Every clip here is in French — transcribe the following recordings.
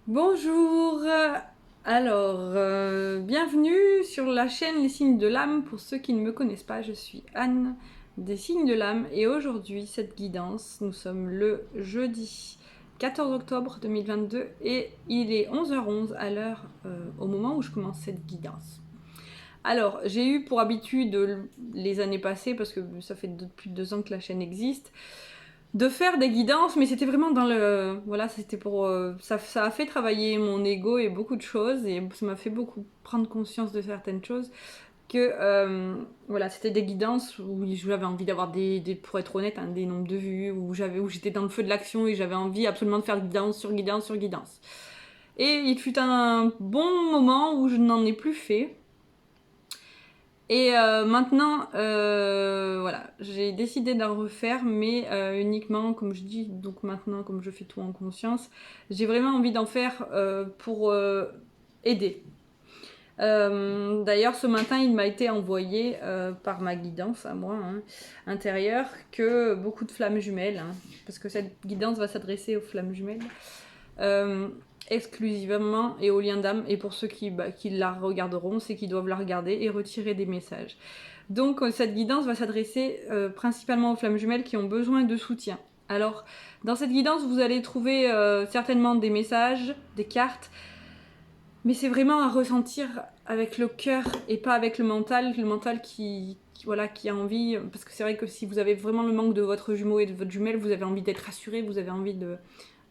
Bonjour, bienvenue sur la chaîne Les Signes de l'âme. Pour ceux qui ne me connaissent pas, je suis Anne des Signes de l'âme et aujourd'hui cette guidance, nous sommes le jeudi 14 octobre 2022 et il est 11h11 à l'heure au moment où je commence cette guidance. Alors, j'ai eu pour habitude les années passées, parce que ça fait plus de 2 ans que la chaîne existe, de faire des guidances, mais c'était vraiment dans le... Voilà, c'était pour... ça a fait travailler mon ego et beaucoup de choses, et ça m'a fait beaucoup prendre conscience de certaines choses, que voilà, c'était des guidances où j'avais envie d'avoir pour être honnête, hein, des nombres de vues, où j'étais dans le feu de l'action et j'avais envie absolument de faire guidance sur guidance sur guidance. Et il fut un bon moment où je n'en ai plus fait. Et maintenant, voilà, j'ai décidé d'en refaire, mais uniquement, comme je dis, donc maintenant, comme je fais tout en conscience, j'ai vraiment envie d'en faire pour aider. D'ailleurs, ce matin, il m'a été envoyé par ma guidance à moi, hein, intérieure, que beaucoup de flammes jumelles, hein, parce que cette guidance va s'adresser aux flammes jumelles. Exclusivement et au lien d'âme, et pour ceux qui la regarderont, c'est qu'ils doivent la regarder et retirer des messages. Donc cette guidance va s'adresser principalement aux flammes jumelles qui ont besoin de soutien. Alors dans cette guidance vous allez trouver certainement des messages, des cartes, mais c'est vraiment à ressentir avec le cœur et pas avec le mental qui a envie, parce que c'est vrai que si vous avez vraiment le manque de votre jumeau et de votre jumelle, vous avez envie d'être rassuré, vous avez envie de...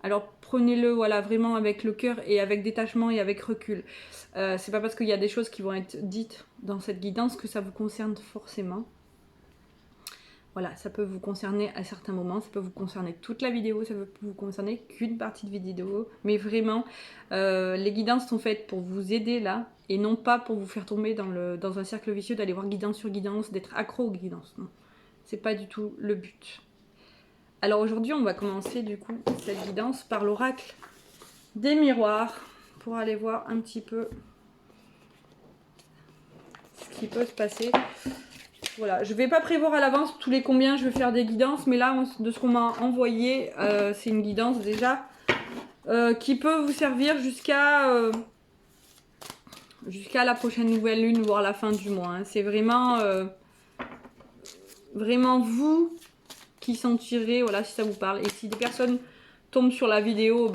Alors prenez-le voilà, vraiment avec le cœur et avec détachement et avec recul. C'est pas parce qu'il y a des choses qui vont être dites dans cette guidance que ça vous concerne forcément. Voilà, ça peut vous concerner à certains moments, ça peut vous concerner toute la vidéo, ça peut vous concerner qu'une partie de vidéo, mais vraiment, les guidances sont faites pour vous aider là, et non pas pour vous faire tomber dans un cercle vicieux d'aller voir guidance sur guidance, d'être accro aux guidances. Non, c'est pas du tout le but. Alors aujourd'hui, on va commencer du coup cette guidance par l'oracle des miroirs pour aller voir un petit peu ce qui peut se passer. Voilà, je vais pas prévoir à l'avance tous les combien je vais faire des guidances, mais là, de ce qu'on m'a envoyé, c'est une guidance déjà qui peut vous servir jusqu'à la prochaine nouvelle lune, voire la fin du mois. Hein. C'est vraiment, vraiment vous qui sentirez, voilà, si ça vous parle. Et si des personnes tombent sur la vidéo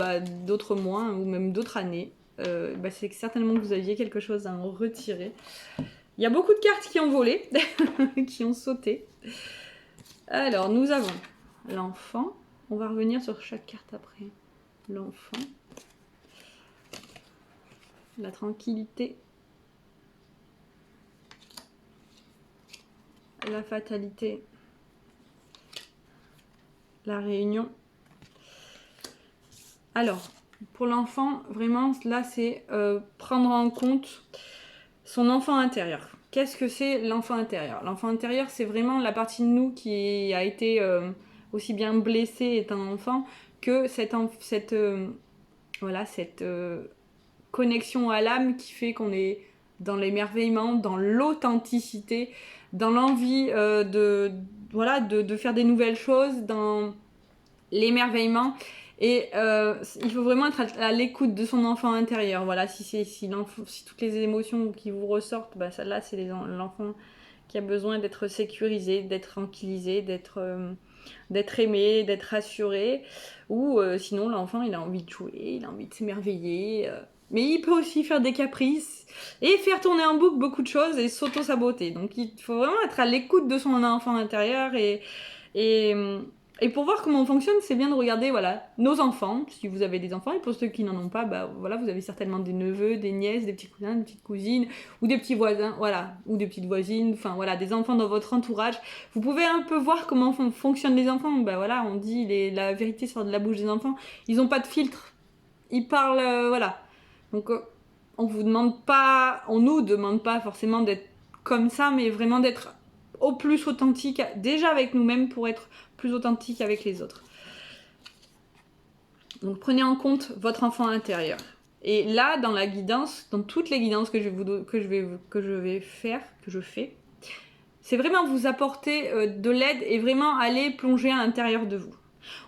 d'autres mois hein, ou même d'autres années, c'est certainement que vous aviez quelque chose à en retirer. Il y a beaucoup de cartes qui ont volé, qui ont sauté. Alors, nous avons l'enfant. On va revenir sur chaque carte après. L'enfant. La tranquillité. La fatalité. La réunion. Alors, pour l'enfant, vraiment, là, c'est prendre en compte son enfant intérieur. Qu'est-ce que c'est l'enfant intérieur? L'enfant intérieur, c'est vraiment la partie de nous qui a été aussi bien blessée étant enfant que cette connexion à l'âme qui fait qu'on est dans l'émerveillement, dans l'authenticité, dans l'envie de faire des nouvelles choses, dans l'émerveillement. Et il faut vraiment être à l'écoute de son enfant intérieur. Voilà, si toutes les émotions qui vous ressortent, celle-là, c'est l'enfant qui a besoin d'être sécurisé, d'être tranquillisé, d'être aimé, d'être rassuré. Ou sinon, l'enfant, il a envie de jouer, il a envie de s'émerveiller. Mais il peut aussi faire des caprices et faire tourner en boucle beaucoup de choses et s'auto-saboter. Donc il faut vraiment être à l'écoute de son enfant intérieur et, et pour voir comment on fonctionne, c'est bien de regarder voilà, nos enfants, si vous avez des enfants, et pour ceux qui n'en ont pas, voilà, vous avez certainement des neveux, des nièces, des petits cousins, des petites cousines, ou des petits voisins, voilà, ou des petites voisines, enfin voilà, des enfants dans votre entourage. Vous pouvez un peu voir comment fonctionnent les enfants. Voilà, on dit la vérité sort de la bouche des enfants. Ils n'ont pas de filtre. Ils parlent, voilà. Donc on nous demande pas forcément d'être comme ça, mais vraiment d'être au plus authentique, déjà avec nous-mêmes pour être plus authentique avec les autres. Donc prenez en compte votre enfant intérieur. Et là, dans la guidance, dans toutes les guidances que je fais, c'est vraiment vous apporter de l'aide et vraiment aller plonger à l'intérieur de vous.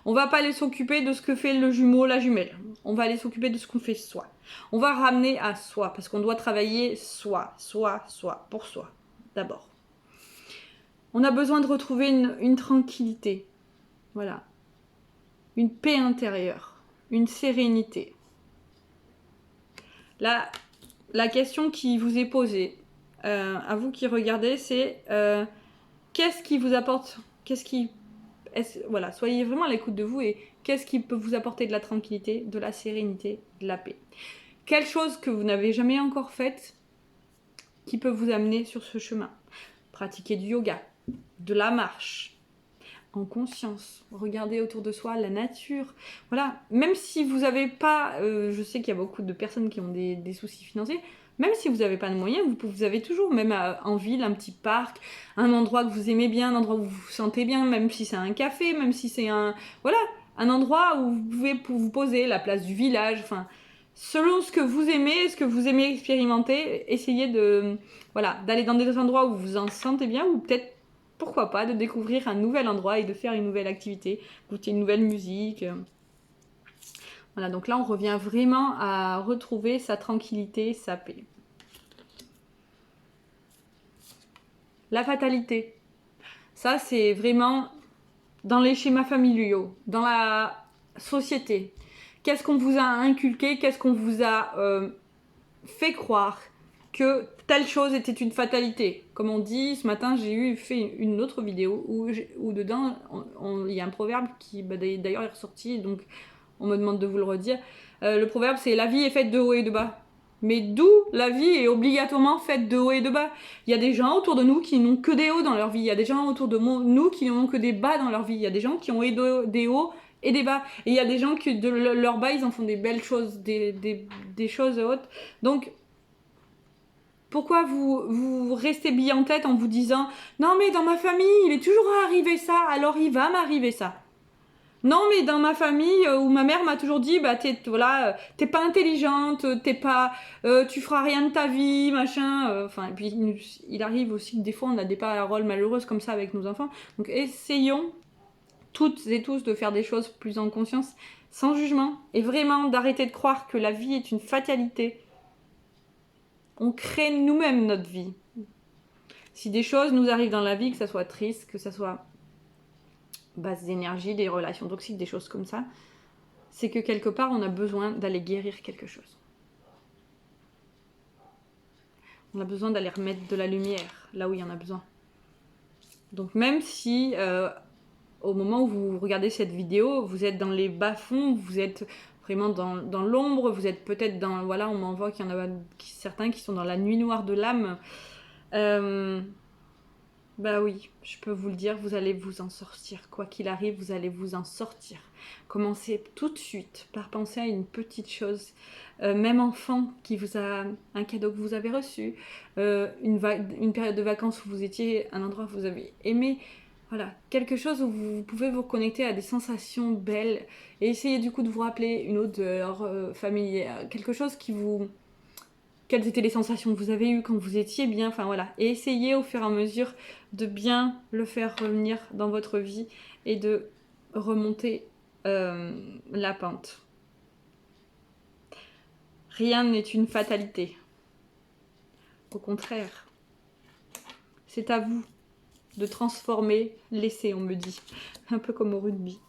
On va pas aller s'occuper de ce que fait le jumeau, la jumelle. on va aller s'occuper de ce qu'on fait soi. On va ramener à soi, parce qu'on doit travailler soi, pour soi, d'abord. On a besoin de retrouver une tranquillité, voilà, une paix intérieure, une sérénité. La question qui vous est posée, à vous qui regardez, c'est qu'est-ce qui vous apporte, voilà, soyez vraiment à l'écoute de vous et qu'est-ce qui peut vous apporter de la tranquillité, de la sérénité, de la paix. Quelle chose que vous n'avez jamais encore faite qui peut vous amener sur ce chemin. Pratiquer du yoga, de la marche, en conscience, regarder autour de soi la nature. Voilà, même si vous n'avez pas, je sais qu'il y a beaucoup de personnes qui ont des soucis financiers, même si vous n'avez pas de moyens, vous avez toujours, même en ville, un petit parc, un endroit que vous aimez bien, un endroit où vous vous sentez bien, même si c'est un café, même si c'est voilà, un endroit où vous pouvez vous poser, la place du village, enfin, selon ce que vous aimez, ce que vous aimez expérimenter, essayez d'aller dans des endroits où vous vous en sentez bien, ou peut-être pourquoi pas, de découvrir un nouvel endroit et de faire une nouvelle activité, goûter une nouvelle musique. Voilà, donc là, on revient vraiment à retrouver sa tranquillité, sa paix. La fatalité. Ça, c'est vraiment dans les schémas familiaux, dans la société. Qu'est-ce qu'on vous a inculqué? Qu'est-ce qu'on vous a fait croire que telle chose était une fatalité. Comme on dit, ce matin, j'ai fait une autre vidéo où dedans, il y a un proverbe qui, d'ailleurs, est ressorti, donc on me demande de vous le redire. Le proverbe, c'est « La vie est faite de haut et de bas ». Mais d'où la vie est obligatoirement faite de haut et de bas? Il y a des gens autour de nous qui n'ont que des hauts dans leur vie. Il y a des gens autour de nous qui n'ont que des bas dans leur vie. Il y a des gens qui ont des hauts et des bas. Et il y a des gens qui, de leurs bas, ils en font des belles choses, des choses hautes. Donc, pourquoi vous restez bille en tête en vous disant « Non mais dans ma famille, il est toujours arrivé ça, alors il va m'arriver ça. » Non mais dans ma famille, où ma mère m'a toujours dit « Bah t'es pas intelligente, tu feras rien de ta vie, machin. » Enfin, et puis il arrive aussi que des fois on a des paroles malheureuses comme ça avec nos enfants. Donc essayons toutes et tous de faire des choses plus en conscience, sans jugement, et vraiment d'arrêter de croire que la vie est une fatalité. On crée nous-mêmes notre vie. Si des choses nous arrivent dans la vie, que ça soit triste, que ça soit basse d'énergie, des relations toxiques, des choses comme ça, c'est que quelque part on a besoin d'aller guérir quelque chose. On a besoin d'aller remettre de la lumière là où il y en a besoin. Donc même si au moment où vous regardez cette vidéo, vous êtes dans les bas-fonds, vous êtes vraiment dans l'ombre, vous êtes peut-être dans... Voilà, on m'envoie qu'il y en a certains qui sont dans la nuit noire de l'âme. Bah oui, je peux vous le dire, vous allez vous en sortir. Quoi qu'il arrive, vous allez vous en sortir. Commencez tout de suite par penser à une petite chose. Même enfant qui vous a un cadeau que vous avez reçu, une période de vacances où vous étiez à un endroit que vous avez aimé. Voilà, quelque chose où vous pouvez vous connecter à des sensations belles et essayer du coup de vous rappeler une odeur familière, quelque chose qui vous... Quelles étaient les sensations que vous avez eues quand vous étiez bien, enfin voilà. Et essayez au fur et à mesure de bien le faire revenir dans votre vie et de remonter la pente. Rien n'est une fatalité. Au contraire, c'est à vous de transformer l'essai, on me dit. Un peu comme au rugby.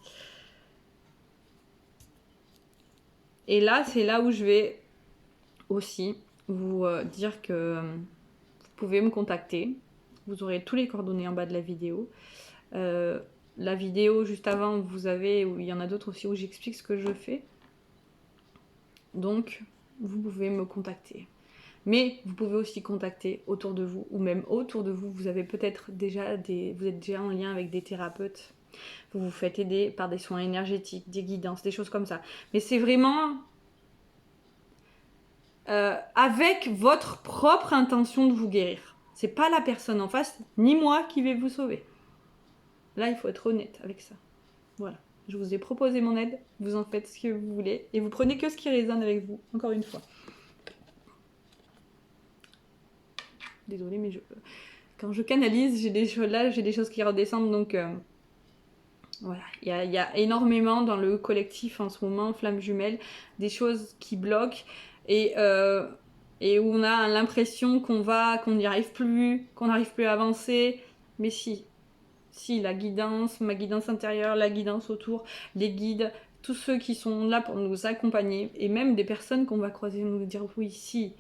Et là, c'est là où je vais aussi vous dire que vous pouvez me contacter. Vous aurez tous les coordonnées en bas de la vidéo. La vidéo juste avant, vous avez, où il y en a d'autres aussi où j'explique ce que je fais. Donc, vous pouvez me contacter. Mais vous pouvez aussi contacter autour de vous, ou même autour de vous, vous avez peut-être déjà vous êtes déjà en lien avec des thérapeutes. Vous vous faites aider par des soins énergétiques, des guidances, des choses comme ça. Mais c'est vraiment avec votre propre intention de vous guérir. C'est pas la personne en face, ni moi qui vais vous sauver. Là, il faut être honnête avec ça. Voilà. Je vous ai proposé mon aide, vous en faites ce que vous voulez, et vous prenez que ce qui résonne avec vous, encore une fois. Désolée, mais quand je canalise, j'ai des choses qui redescendent, donc Voilà, il y a énormément dans le collectif en ce moment, Flamme Jumelle, des choses qui bloquent et où on a l'impression qu'on n'y arrive plus, qu'on n'arrive plus à avancer. Mais si, la guidance, ma guidance intérieure, la guidance autour, les guides, tous ceux qui sont là pour nous accompagner, et même des personnes qu'on va croiser nous dire oui, si.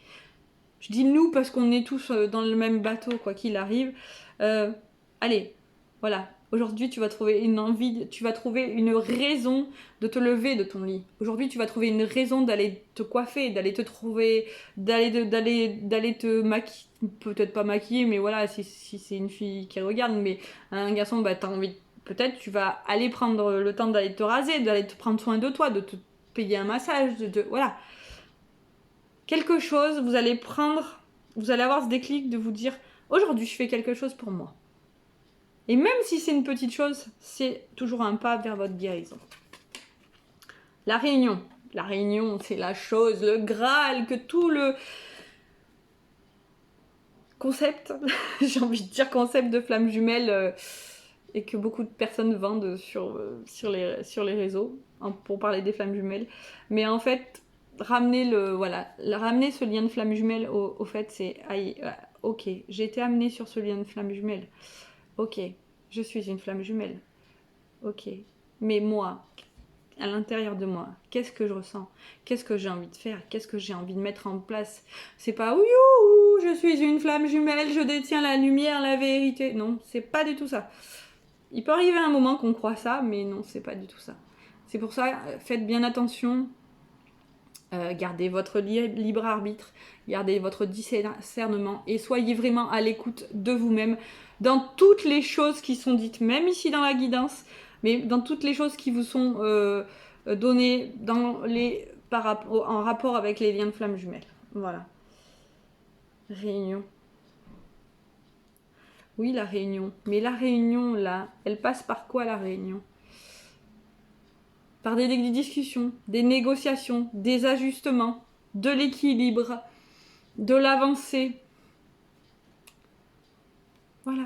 Je dis nous parce qu'on est tous dans le même bateau, quoi qu'il arrive. Allez, voilà. Aujourd'hui, tu vas trouver une envie, tu vas trouver une raison de te lever de ton lit. Aujourd'hui, tu vas trouver une raison d'aller te coiffer, d'aller te trouver, d'aller te maquiller, peut-être pas maquiller, mais voilà, si c'est une fille qui regarde, mais un garçon, bah t'as envie, peut-être tu vas aller prendre le temps d'aller te raser, d'aller te prendre soin de toi, de te payer un massage, voilà. Quelque chose, vous allez avoir ce déclic de vous dire, aujourd'hui, je fais quelque chose pour moi. Et même si c'est une petite chose, c'est toujours un pas vers votre guérison. La réunion. La réunion, c'est la chose, le Graal, que tout le concept, j'ai envie de dire concept de flamme jumelle, et que beaucoup de personnes vendent sur les réseaux, hein, pour parler des flammes jumelles. Mais en fait, ramener ce lien de flamme jumelle au fait, c'est, ok, j'ai été amenée sur ce lien de flamme jumelle. Ok, je suis une flamme jumelle. Ok, mais moi, à l'intérieur de moi, qu'est-ce que je ressens? Qu'est-ce que j'ai envie de faire? Qu'est-ce que j'ai envie de mettre en place? C'est pas ouïou, je suis une flamme jumelle, je détiens la lumière, la vérité. Non, c'est pas du tout ça. Il peut arriver un moment qu'on croit ça, mais non, c'est pas du tout ça. C'est pour ça, faites bien attention. Gardez votre libre arbitre, gardez votre discernement et soyez vraiment à l'écoute de vous-même dans toutes les choses qui sont dites, même ici dans la guidance, mais dans toutes les choses qui vous sont données en rapport avec les liens de flamme jumelle. Voilà. Réunion. Oui, la réunion. Mais la réunion, là, elle passe par quoi, la réunion? Par des discussions, des négociations, des ajustements, de l'équilibre, de l'avancée. Voilà.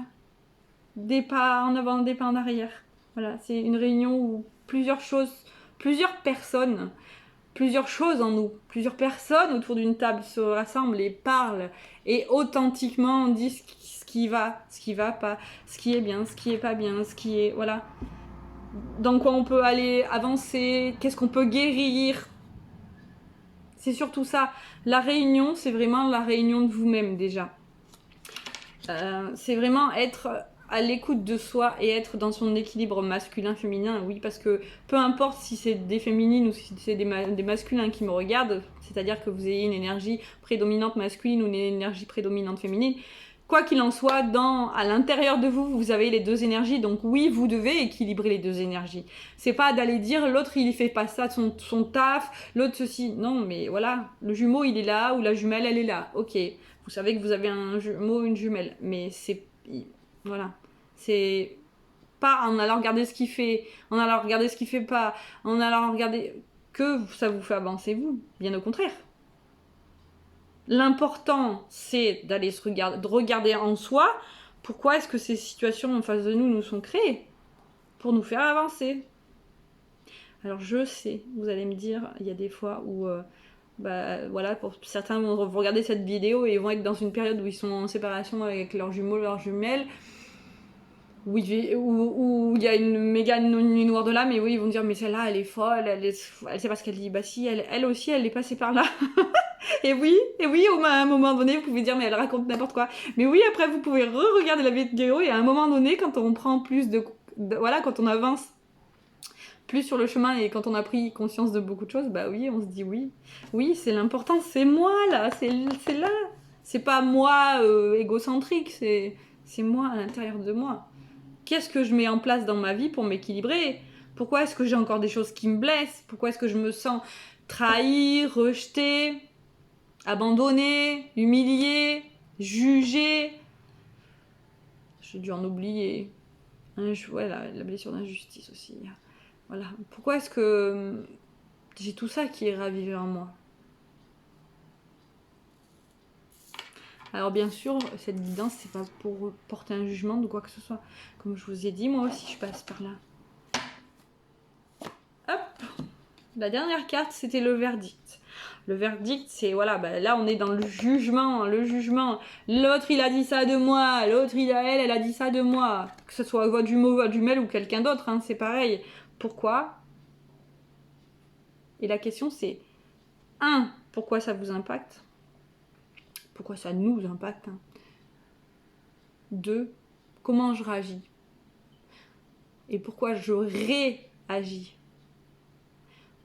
Des pas en avant, des pas en arrière. Voilà, c'est une réunion où plusieurs personnes, plusieurs choses en nous, plusieurs personnes autour d'une table se rassemblent et parlent et authentiquement disent ce qui va pas, ce qui est bien, ce qui est pas bien, ce qui est... Voilà. Dans quoi on peut aller avancer, qu'est-ce qu'on peut guérir. C'est surtout ça. La réunion, c'est vraiment la réunion de vous-même déjà. C'est vraiment être à l'écoute de soi et être dans son équilibre masculin-féminin. Oui, parce que peu importe si c'est des féminines ou si c'est des masculins qui me regardent, c'est-à-dire que vous ayez une énergie prédominante masculine ou une énergie prédominante féminine, quoi qu'il en soit, à l'intérieur de vous, vous avez les deux énergies. Donc oui, vous devez équilibrer les deux énergies. C'est pas d'aller dire l'autre il fait pas ça de son taf, l'autre ceci. Non, mais voilà, le jumeau il est là ou la jumelle elle est là. Ok, vous savez que vous avez un jumeau, une jumelle, mais voilà, c'est pas en allant regarder ce qu'il fait, en allant regarder ce qu'il fait pas, en allant regarder que ça vous fait avancer vous. Bien au contraire. L'important, c'est de regarder en soi pourquoi est-ce que ces situations en face de nous nous sont créées pour nous faire avancer. Alors je sais, vous allez me dire, il y a des fois où, voilà, pour certains vont regarder cette vidéo et vont être dans une période où ils sont en séparation avec leurs jumeaux, leurs jumelles, où il y a une méga nuit noire de l'âme, et oui, ils vont dire, mais celle-là, elle est folle, elle sait pas ce qu'elle dit. Bah si, elle aussi, elle est passée par là. Et oui, à un moment donné, vous pouvez dire, mais elle raconte n'importe quoi. Mais oui, après, vous pouvez re-regarder la vidéo, et à un moment donné, quand on prend plus voilà, quand on avance plus sur le chemin et quand on a pris conscience de beaucoup de choses, bah oui, on se dit oui. Oui, c'est l'important, c'est moi, là, c'est là. C'est pas moi égocentrique, c'est moi à l'intérieur de moi. Qu'est-ce que je mets en place dans ma vie pour m'équilibrer? Pourquoi est-ce que j'ai encore des choses qui me blessent? Pourquoi est-ce que je me sens trahie, rejetée, abandonnée, humiliée, jugée? J'ai dû en oublier. Voilà, la blessure d'injustice aussi. Voilà. Pourquoi est-ce que j'ai tout ça qui est ravivé en moi? Alors bien sûr, cette guidance, c'est pas pour porter un jugement de quoi que ce soit. Comme je vous ai dit, moi aussi je passe par là. La dernière carte, c'était le verdict. Le verdict, c'est voilà, bah, là on est dans le jugement, le jugement. L'autre il a dit ça de moi, l'autre elle a dit ça de moi. Que ce soit voix du mot, voix du mail ou quelqu'un d'autre, hein, c'est pareil. Pourquoi? Et la question c'est, pourquoi ça vous impacte? Pourquoi ça nous impacte, hein? 2, comment je réagis? Et pourquoi je réagis?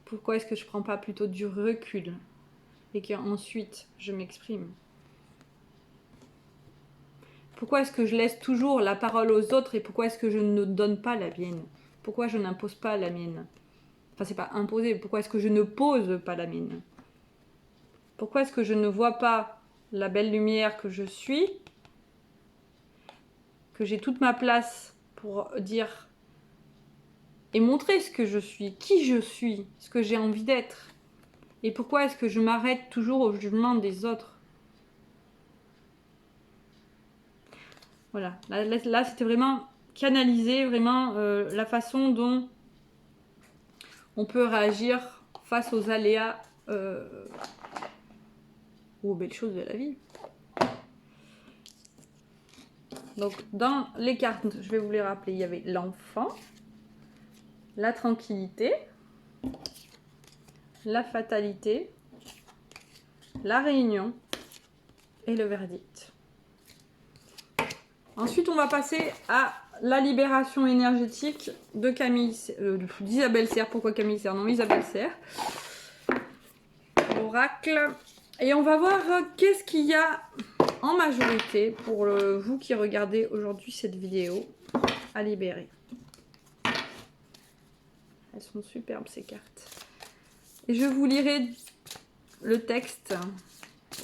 Pourquoi est-ce que je prends pas plutôt du recul et qu'ensuite je m'exprime? Pourquoi est-ce que je laisse toujours la parole aux autres et pourquoi est-ce que je ne donne pas la mienne? Pourquoi je n'impose pas la mienne? Enfin, c'est pas imposer, pourquoi est-ce que je ne pose pas la mienne? Pourquoi est-ce que je ne vois pas la belle lumière que je suis, que j'ai toute ma place pour dire et montrer ce que je suis, qui je suis, ce que j'ai envie d'être? Et pourquoi est-ce que je m'arrête toujours au jugement des autres? Voilà, là c'était vraiment canaliser vraiment la façon dont on peut réagir face aux aléas ou aux belles choses de la vie. Donc dans les cartes, je vais vous les rappeler, il y avait l'enfant, la tranquillité, la fatalité, la réunion et le verdict. Ensuite, on va passer à la libération énergétique de d'Isabelle Serre. Pourquoi Camille Serre? Non, Isabelle Serre. L'oracle. Et on va voir qu'est-ce qu'il y a en majorité pour vous qui regardez aujourd'hui cette vidéo à libérer. Elles sont superbes ces cartes. Et je vous lirai le texte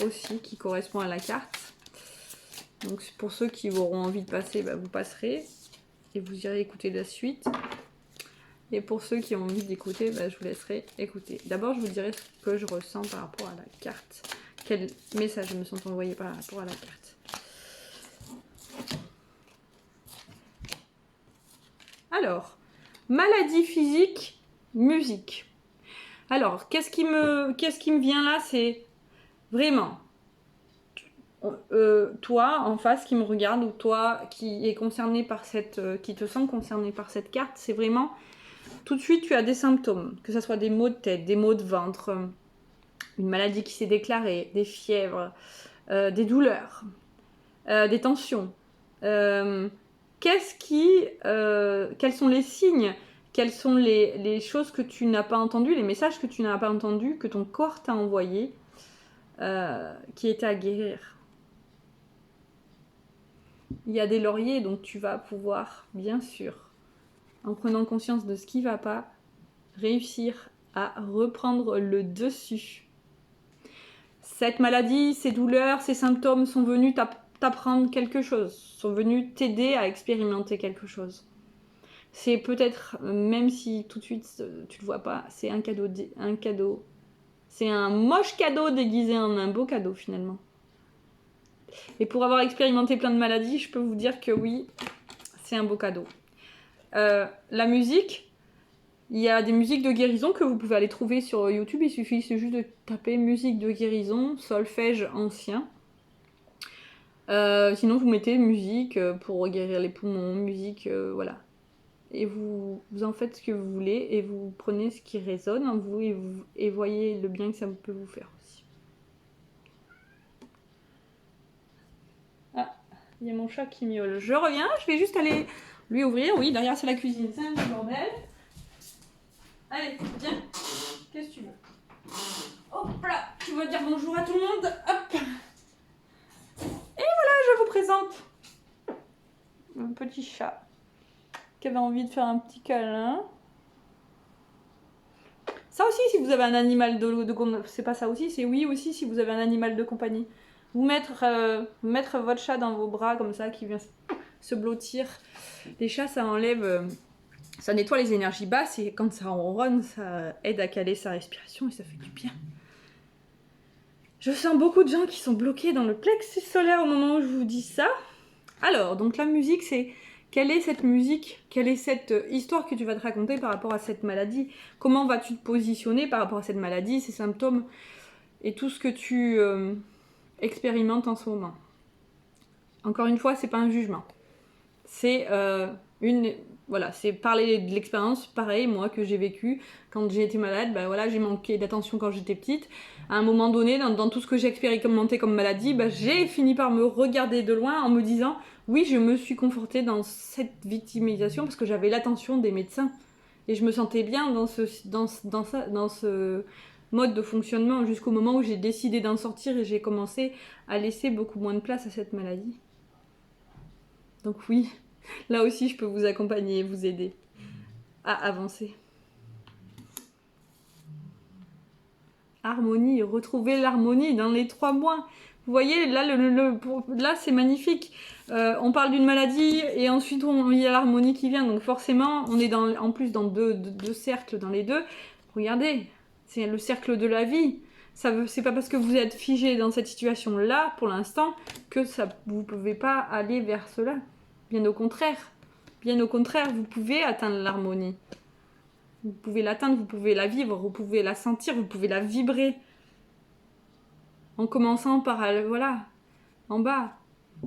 aussi qui correspond à la carte. Donc pour ceux qui auront envie de passer, bah, vous passerez et vous irez écouter la suite. Et pour ceux qui ont envie d'écouter, bah, je vous laisserai écouter. D'abord, je vous dirai ce que je ressens par rapport à la carte. Quels messages me sont envoyés par rapport à la carte. Alors, maladie physique, musique. Alors, qu'est-ce qui me vient là? C'est vraiment toi en face qui me regarde ou toi qui est concerné par qui te sent concerné par cette carte, c'est vraiment tout de suite tu as des symptômes, que ce soit des maux de tête, des maux de ventre, une maladie qui s'est déclarée, des fièvres, des douleurs, des tensions. Quels sont les signes, quelles sont les choses que tu n'as pas entendues, les messages que tu n'as pas entendus, que ton corps t'a envoyé, qui étaient à guérir? Il y a des lauriers, donc tu vas pouvoir, bien sûr, en prenant conscience de ce qui ne va pas, réussir à reprendre le dessus. Cette maladie, ces douleurs, ces symptômes sont venus t'apprendre quelque chose, sont venus t'aider à expérimenter quelque chose. C'est peut-être, même si tout de suite tu le vois pas, c'est un cadeau. C'est un moche cadeau déguisé en un beau cadeau finalement. Et pour avoir expérimenté plein de maladies, je peux vous dire que oui, c'est un beau cadeau. La musique, il y a des musiques de guérison que vous pouvez aller trouver sur YouTube. Il suffit juste de taper musique de guérison, solfège ancien. Sinon, vous mettez musique pour guérir les poumons, musique, voilà. Et vous en faites ce que vous voulez et vous prenez ce qui résonne en vous et voyez le bien que ça peut vous faire aussi. Ah, il y a mon chat qui miaule. Je reviens, je vais juste aller lui ouvrir. Oui, derrière c'est la cuisine, c'est un petit bordel. Allez, viens. Qu'est-ce que tu veux? Hop là, tu veux dire bonjour à tout le monde? Hop. Et voilà, je vous présente mon petit chat qui avait envie de faire un petit câlin. Ça aussi, si vous avez un animal c'est pas ça aussi, c'est oui aussi si vous avez un animal de compagnie. Vous mettre votre chat dans vos bras comme ça, qui vient se blottir. Les chats, ça enlève, ça nettoie les énergies basses et quand ça ronronne, ça aide à caler sa respiration et ça fait du bien. Je sens beaucoup de gens qui sont bloqués dans le plexus solaire au moment où je vous dis ça. Alors, donc la musique, c'est Quelle est cette musique? Quelle est cette histoire que tu vas te raconter par rapport à cette maladie? Comment vas-tu te positionner par rapport à cette maladie, ces symptômes et tout ce que tu expérimentes en ce moment? Encore une fois, c'est pas un jugement. C'est c'est parler de l'expérience, pareil, moi, que j'ai vécu quand j'ai été malade. Ben voilà, j'ai manqué d'attention quand j'étais petite. À un moment donné, dans tout ce que j'ai expérimenté comme maladie, j'ai fini par me regarder de loin en me disant, oui, je me suis confortée dans cette victimisation parce que j'avais l'attention des médecins. Et je me sentais bien dans ce mode de fonctionnement jusqu'au moment où j'ai décidé d'en sortir et j'ai commencé à laisser beaucoup moins de place à cette maladie. Donc oui, là aussi je peux vous accompagner et vous aider à avancer. Harmonie, retrouver l'harmonie dans les 3 mois. Vous voyez, là, là c'est magnifique. On parle d'une maladie et ensuite il y a l'harmonie qui vient. Donc forcément, on est en plus dans deux cercles dans les deux. Regardez, c'est le cercle de la vie. C'est pas parce que vous êtes figé dans cette situation-là, pour l'instant, que vous pouvez pas aller vers cela. Bien au contraire. Bien au contraire, vous pouvez atteindre l'harmonie. Vous pouvez l'atteindre, vous pouvez la vivre, vous pouvez la sentir, vous pouvez la vibrer. En commençant par, en bas.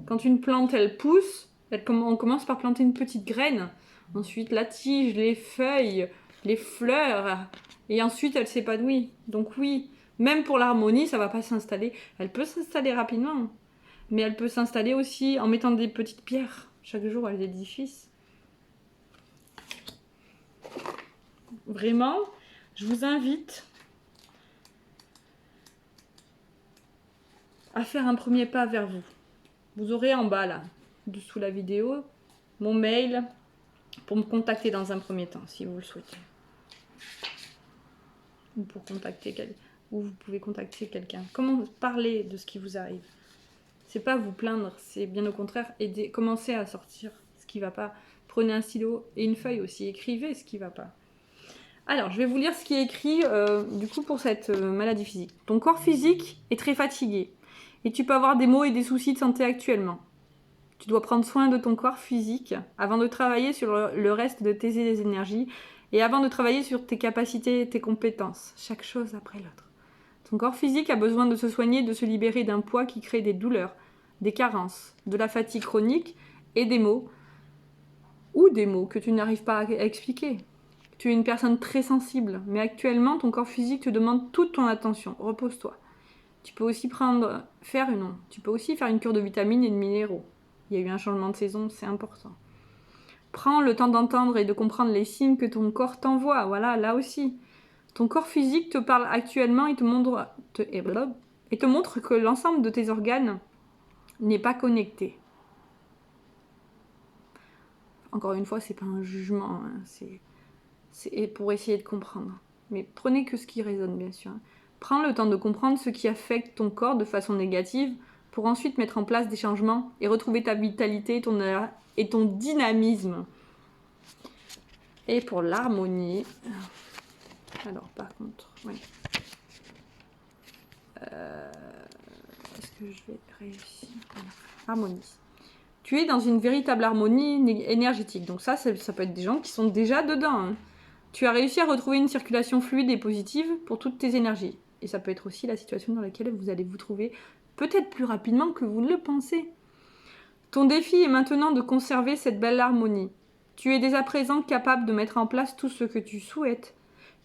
Quand une plante, elle pousse, on commence par planter une petite graine. Ensuite, la tige, les feuilles, les fleurs. Et ensuite, elle s'épanouit. Donc oui, même pour l'harmonie, ça va pas s'installer. Elle peut s'installer rapidement. Mais elle peut s'installer aussi en mettant des petites pierres chaque jour à l'édifice. Vraiment, je vous invite à faire un premier pas vers vous. Vous aurez en bas, là, dessous la vidéo, mon mail pour me contacter dans un premier temps, si vous le souhaitez. Ou vous pouvez contacter quelqu'un. Comment parler de ce qui vous arrive? C'est pas vous plaindre, c'est bien au contraire commencer à sortir ce qui va pas. Prenez un stylo et une feuille aussi, écrivez ce qui va pas. Alors, je vais vous lire ce qui est écrit du coup pour cette maladie physique. Ton corps physique est très fatigué et tu peux avoir des maux et des soucis de santé actuellement. Tu dois prendre soin de ton corps physique avant de travailler sur le reste de tes énergies et avant de travailler sur tes capacités et tes compétences, chaque chose après l'autre. Ton corps physique a besoin de se soigner, de se libérer d'un poids qui crée des douleurs, des carences, de la fatigue chronique et des maux, ou des maux que tu n'arrives pas à expliquer. Tu es une personne très sensible, mais actuellement, ton corps physique te demande toute ton attention. Repose-toi. Tu peux aussi faire une cure de vitamines et de minéraux. Il y a eu un changement de saison, c'est important. Prends le temps d'entendre et de comprendre les signes que ton corps t'envoie. Voilà, là aussi. Ton corps physique te parle actuellement et te montre que l'ensemble de tes organes n'est pas connecté. Encore une fois, c'est pas un jugement, hein, c'est pour essayer de comprendre. Mais prenez que ce qui résonne, bien sûr. Prends le temps de comprendre ce qui affecte ton corps de façon négative pour ensuite mettre en place des changements et retrouver ta vitalité et ton dynamisme. Et pour l'harmonie... Alors, par contre, oui. Est-ce que je vais réussir? Harmonie. Tu es dans une véritable harmonie énergétique. Donc ça peut être des gens qui sont déjà dedans. Hein. Tu as réussi à retrouver une circulation fluide et positive pour toutes tes énergies. Et ça peut être aussi la situation dans laquelle vous allez vous trouver peut-être plus rapidement que vous ne le pensez. Ton défi est maintenant de conserver cette belle harmonie. Tu es dès à présent capable de mettre en place tout ce que tu souhaites.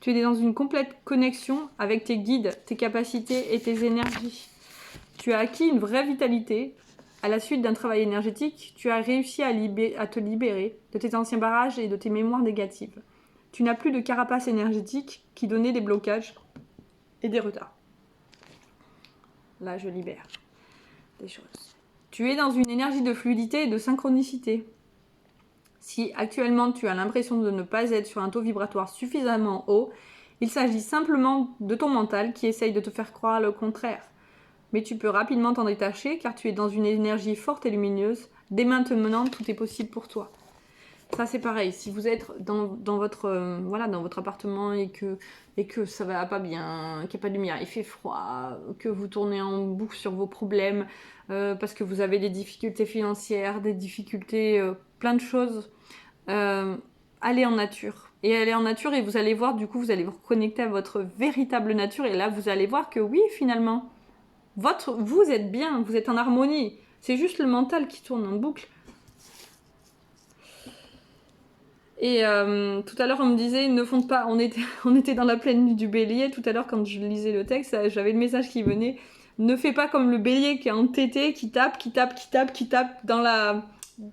Tu es dans une complète connexion avec tes guides, tes capacités et tes énergies. Tu as acquis une vraie vitalité. À la suite d'un travail énergétique, tu as réussi à te libérer de tes anciens barrages et de tes mémoires négatives. Tu n'as plus de carapace énergétique qui donnait des blocages et des retards. Là, je libère des choses. Tu es dans une énergie de fluidité et de synchronicité. Si actuellement tu as l'impression de ne pas être sur un taux vibratoire suffisamment haut, il s'agit simplement de ton mental qui essaye de te faire croire le contraire. Mais tu peux rapidement t'en détacher car tu es dans une énergie forte et lumineuse. Dès maintenant, tout est possible pour toi. Ça c'est pareil, si vous êtes dans votre, voilà, dans votre appartement et que ça va pas bien, qu'il n'y a pas de lumière, il fait froid, que vous tournez en boucle sur vos problèmes, parce que vous avez des difficultés financières, des difficultés, plein de choses, allez en nature. Et allez en nature et vous allez voir, du coup vous allez vous reconnecter à votre véritable nature et là vous allez voir que oui finalement, vous êtes bien, vous êtes en harmonie. C'est juste le mental qui tourne en boucle. Et tout à l'heure, on me disait, ne fonde pas. On était dans la pleine nuit du bélier. Tout à l'heure, quand je lisais le texte, j'avais le message qui venait. Ne fais pas comme le bélier qui est entêté, qui tape dans la.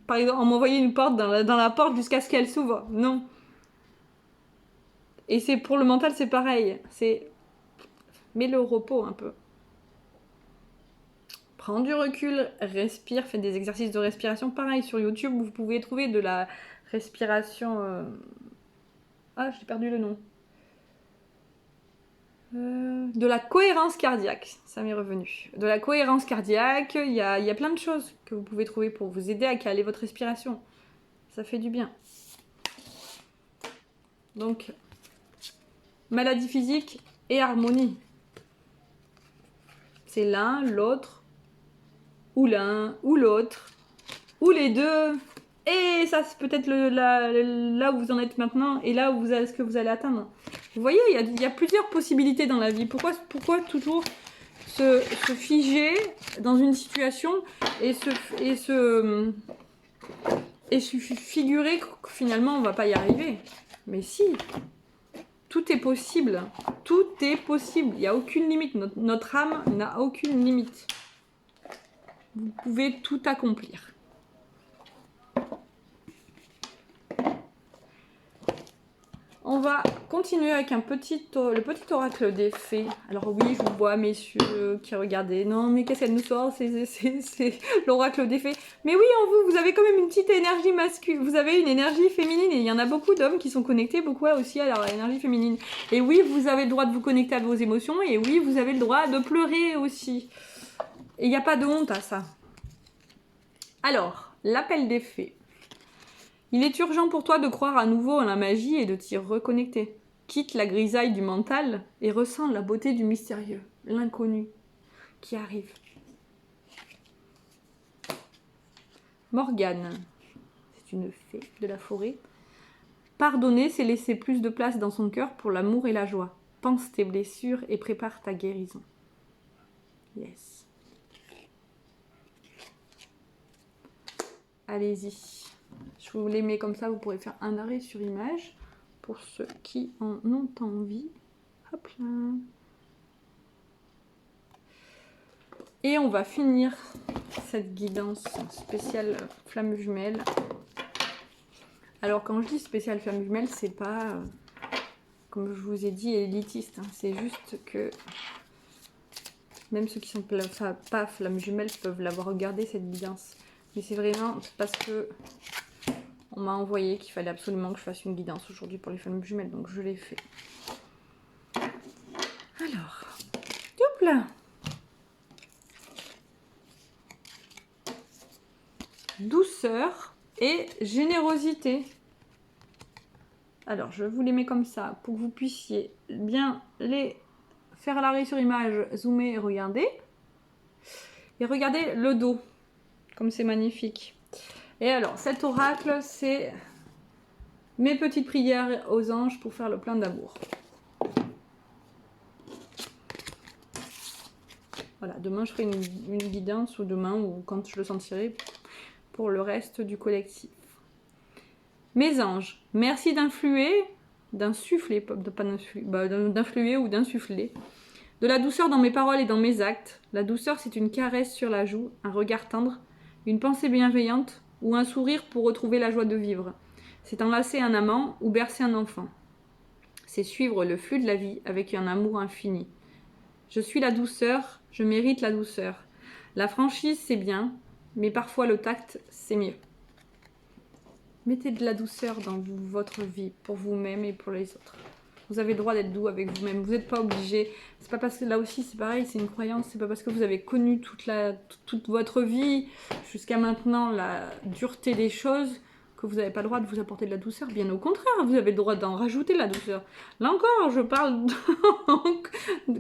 Par exemple, on m'envoyait une porte dans la porte jusqu'à ce qu'elle s'ouvre. Non. Et c'est pour le mental, c'est pareil. Mets-le au repos un peu. Prends du recul, respire, fais des exercices de respiration. Pareil, sur YouTube, vous pouvez trouver de la respiration. Ah, j'ai perdu le nom. De la cohérence cardiaque, ça m'est revenu. De la cohérence cardiaque, il y a plein de choses que vous pouvez trouver pour vous aider à caler votre respiration. Ça fait du bien. Donc, maladie physique et harmonie. C'est l'un, l'autre, ou l'un, ou l'autre, ou les deux. Et ça, c'est peut-être là où vous en êtes maintenant et là où ce que vous allez atteindre. Vous voyez, il y a plusieurs possibilités dans la vie. Pourquoi toujours se figer dans une situation et se figurer que finalement on va pas y arriver? Mais si, tout est possible. Tout est possible. Il n'y a aucune limite. Notre âme n'a aucune limite. Vous pouvez tout accomplir. On va continuer avec le petit oracle des fées. Alors oui, je vous vois, messieurs, qui regardaient. Non, mais qu'est-ce qu'elle nous sort? C'est l'oracle des fées. Mais oui, en vous avez quand même une petite énergie masculine. Vous avez une énergie féminine. Et il y en a beaucoup d'hommes qui sont connectés beaucoup aussi à leur énergie féminine. Et oui, vous avez le droit de vous connecter à vos émotions. Et oui, vous avez le droit de pleurer aussi. Et il n'y a pas de honte à ça. Alors, l'appel des fées. Il est urgent pour toi de croire à nouveau en la magie et de t'y reconnecter. Quitte la grisaille du mental et ressens la beauté du mystérieux, l'inconnu, qui arrive. Morgane, c'est une fée de la forêt. Pardonner, c'est laisser plus de place dans son cœur pour l'amour et la joie. Pense tes blessures et prépare ta guérison. Yes. Allez-y. Je vous les mets comme ça, vous pourrez faire un arrêt sur image pour ceux qui en ont envie. Hop là. Et on va finir cette guidance spéciale flamme jumelle. Alors quand je dis spéciale flamme jumelle, c'est pas, comme je vous ai dit, élitiste. Hein. C'est juste que même ceux qui sont pas flamme jumelle peuvent l'avoir regardé cette guidance. Mais c'est vraiment parce que on m'a envoyé qu'il fallait absolument que je fasse une guidance aujourd'hui pour les flammes jumelles, donc je l'ai fait. Alors, hop là. Douceur et générosité. Alors, je vous les mets comme ça pour que vous puissiez bien les faire l'arrêt sur image, zoomer et regarder. Et regardez le dos, comme c'est magnifique. Et alors, cet oracle, c'est mes petites prières aux anges pour faire le plein d'amour. Voilà, demain je ferai une guidance, ou demain, ou quand je le sentirai, pour le reste du collectif. Mes anges, merci d'influer, d'insuffler, d'influer ou d'insuffler, de la douceur dans mes paroles et dans mes actes. La douceur, c'est une caresse sur la joue, un regard tendre, une pensée bienveillante, ou un sourire pour retrouver la joie de vivre. C'est enlacer un amant ou bercer un enfant. C'est suivre le flux de la vie avec un amour infini. Je suis la douceur, je mérite la douceur. La franchise, c'est bien, mais parfois le tact, c'est mieux. Mettez de la douceur dans votre vie, pour vous-même et pour les autres. Vous avez le droit d'être doux avec vous-même. Vous n'êtes pas obligé. C'est pas parce que là aussi, c'est pareil, c'est une croyance. C'est pas parce que vous avez connu toute votre vie jusqu'à maintenant la dureté des choses que vous n'avez pas le droit de vous apporter de la douceur. Bien au contraire, vous avez le droit d'en rajouter de la douceur. Là encore, je parle,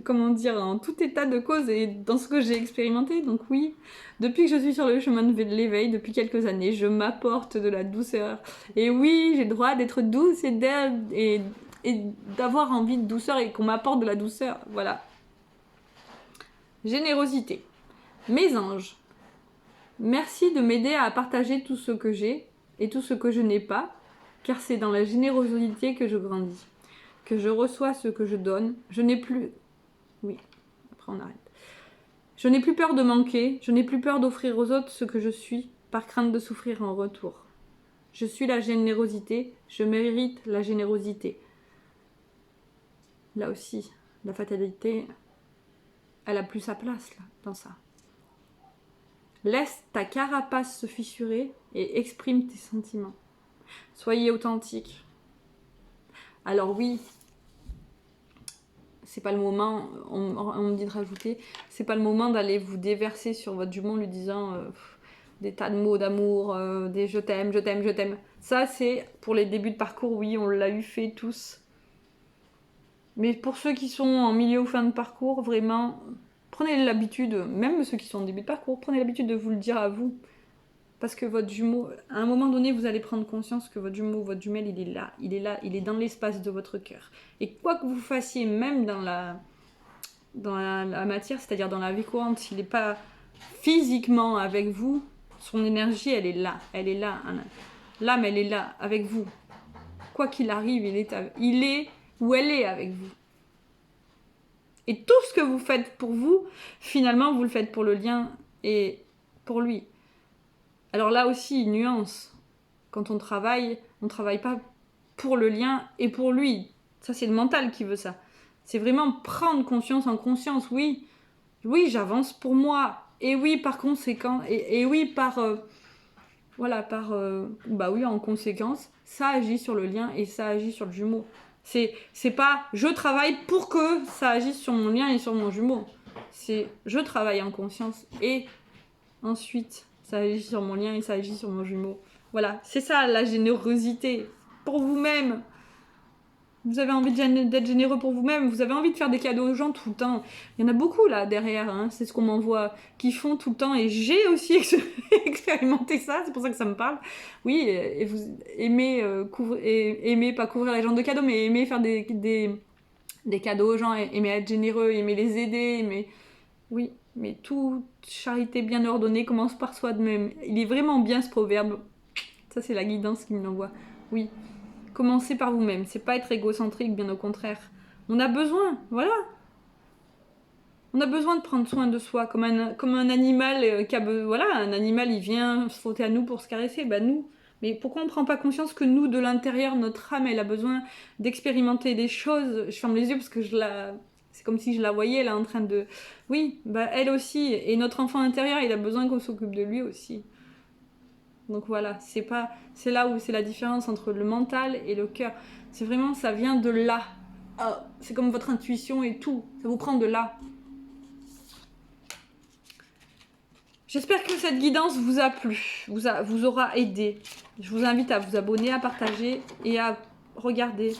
comment dire, en tout état de cause et dans ce que j'ai expérimenté. Donc oui, depuis que je suis sur le chemin de l'éveil, depuis quelques années, je m'apporte de la douceur. Et oui, j'ai le droit d'être douce et d'avoir envie de douceur et qu'on m'apporte de la douceur. Voilà. Générosité. Mes anges, merci de m'aider à partager tout ce que j'ai et tout ce que je n'ai pas, car c'est dans la générosité que je grandis, que je reçois ce que je donne. Je n'ai plus... Oui, après on arrête. Je n'ai plus peur de manquer, je n'ai plus peur d'offrir aux autres ce que je suis, par crainte de souffrir en retour. Je suis la générosité, je mérite la générosité. Là aussi, la fatalité, elle a plus sa place là, dans ça. Laisse ta carapace se fissurer et exprime tes sentiments. Soyez authentique. Alors oui, c'est pas le moment, on me dit de rajouter, c'est pas le moment d'aller vous déverser sur votre jumeau en lui disant des tas de mots d'amour, des je t'aime, je t'aime, je t'aime. Ça c'est pour les débuts de parcours, oui, on l'a eu fait tous. Mais pour ceux qui sont en milieu ou fin de parcours, vraiment... Prenez l'habitude, même ceux qui sont en début de parcours, prenez l'habitude de vous le dire à vous. Parce que votre jumeau, à un moment donné, vous allez prendre conscience que votre jumeau ou votre jumelle, il est là, il est dans l'espace de votre cœur. Et quoi que vous fassiez, même dans la matière, c'est-à-dire dans la vie courante, s'il n'est pas physiquement avec vous, son énergie, elle est là. L'âme, elle est là, avec vous. Quoi qu'il arrive, il est ou elle est avec vous. Et tout ce que vous faites pour vous, finalement, vous le faites pour le lien et pour lui. Alors là aussi, une nuance. Quand on travaille pas pour le lien et pour lui. Ça, c'est le mental qui veut ça. C'est vraiment prendre conscience en conscience. Oui, j'avance pour moi. Et oui, par conséquent, et oui, en conséquence, ça agit sur le lien et ça agit sur le jumeau. C'est pas je travaille pour que ça agisse sur mon lien et sur mon jumeau. C'est je travaille en conscience et ensuite ça agit sur mon lien et ça agit sur mon jumeau. Voilà, c'est ça la générosité pour vous-même. Vous avez envie d'être généreux pour vous-même, vous avez envie de faire des cadeaux aux gens tout le temps. Il y en a beaucoup là derrière, hein, c'est ce qu'on m'envoie, qui font tout le temps. Et j'ai aussi expérimenté ça, c'est pour ça que ça me parle. Oui, et vous aimez, aimez pas couvrir les gens de cadeaux, mais aimez faire des cadeaux aux gens, aimez être généreux, aimez les aider, aimez... Oui, mais toute charité bien ordonnée commence par soi de même. Il est vraiment bien ce proverbe. Ça, c'est la guidance qui me l'envoie. Oui. Commencez par vous-même, c'est pas être égocentrique, bien au contraire. On a besoin, voilà. On a besoin de prendre soin de soi, comme un animal qui a besoin. Voilà, un animal, il vient se frotter à nous pour se caresser, nous. Mais pourquoi on ne prend pas conscience que nous, de l'intérieur, notre âme, elle a besoin d'expérimenter des choses. Je ferme les yeux parce que c'est comme si je la voyais là en train de... Oui, elle aussi. Et notre enfant intérieur, il a besoin qu'on s'occupe de lui aussi. Donc voilà, c'est là où c'est la différence entre le mental et le cœur. C'est vraiment, ça vient de là. C'est comme votre intuition et tout. Ça vous prend de là. J'espère que cette guidance vous a plu, vous aura aidé. Je vous invite à vous abonner, à partager et à regarder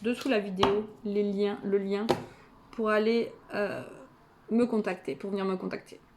dessous la vidéo le lien pour aller me contacter, pour venir me contacter.